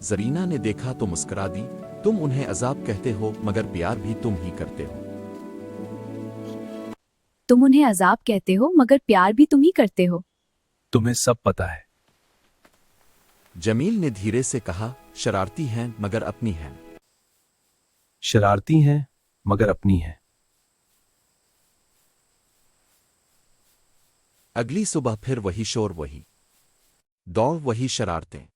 जरीना ने देखा तो मुस्कुरा दी। तुम उन्हें अजाब कहते हो मगर प्यार भी तुम ही करते हो। तुम उन्हें अजाब कहते हो मगर प्यार भी तुम ही करते हो। तुम्हें सब पता है। जमील ने धीरे से कहा, शरारती हैं मगर अपनी हैं। शरारती हैं मगर अपनी हैं। अगली सुबह फिर वही शोर, वही दौड़, वही शरारतें।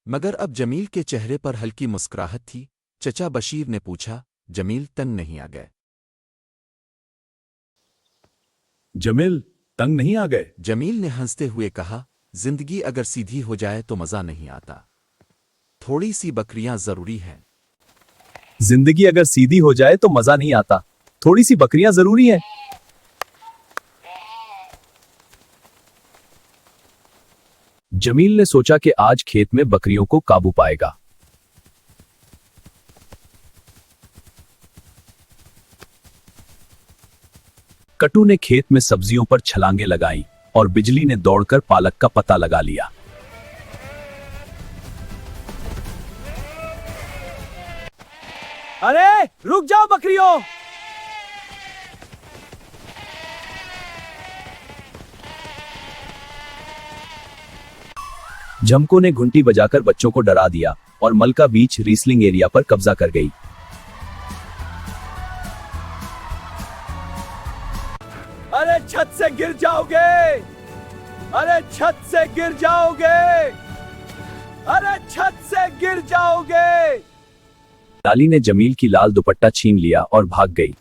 मगर अब जमील के चेहरे पर हल्की मुस्कुराहट थी। चचा बशीर ने पूछा, जमील तंग नहीं आ गए? जमील तंग नहीं आ गए? जमील ने हंसते हुए कहा, जिंदगी अगर सीधी हो जाए तो मजा नहीं आता, थोड़ी सी बकरियां जरूरी हैं। जिंदगी अगर सीधी हो जाए तो मजा नहीं आता, थोड़ी सी बकरियां जरूरी हैं। जमील ने सोचा कि आज खेत में बकरियों को काबू पाएगा। कटू ने खेत में सब्जियों पर छलांगे लगाई और बिजली ने दौड़कर पालक का पता लगा लिया। अरे रुक जाओ बकरियों! झमको ने घंटी बजाकर बच्चों को डरा दिया और मलका बीच रीसलिंग एरिया पर कब्जा कर गई। अरे छत से गिर जाओगे! अरे छत से गिर जाओगे! अरे छत से गिर जाओगे! लाली ने जमील की लाल दुपट्टा छीन लिया और भाग गई।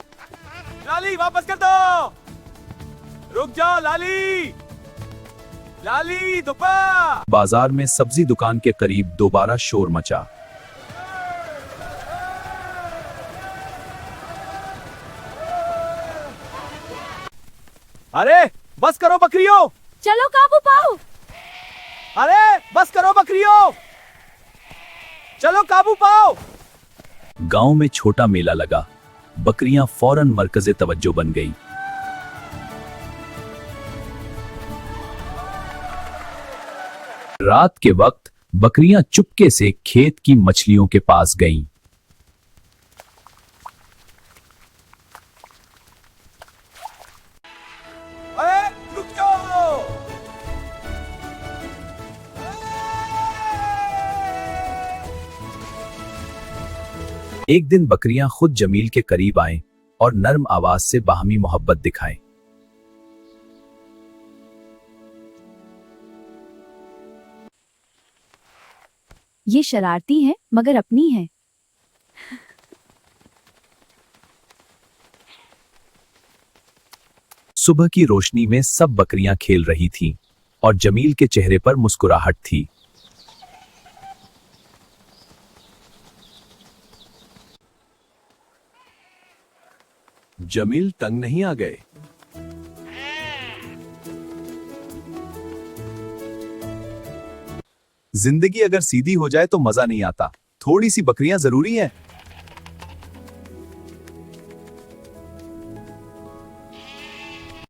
लाली वापस कर दो! रुक जाओ लाली! लाली दुपा! बाजार में सब्जी दुकान के करीब दोबारा शोर मचा। अरे बस करो बकरियों! चलो काबू पाओ। अरे बस करो बकरियों! चलो काबू पाओ! गांव में छोटा मेला लगा। बकरियां फौरन मरकज़े तवज्जो बन गई। रात के वक्त बकरियां चुपके से खेत की मछलियों के पास गईं। अरे रुक जाओ! एक दिन बकरियां खुद जमील के करीब आएं और नर्म आवाज से बाहमी मोहब्बत दिखाएं। ये शरारती हैं मगर अपनी हैं। सुबह की रोशनी में सब बकरियां खेल रही थीं और जमील के चेहरे पर मुस्कुराहट थी। जमील तंग नहीं आ गए? जिंदगी अगर सीधी हो जाए तो मजा नहीं आता, थोड़ी सी बकरियां जरूरी हैं।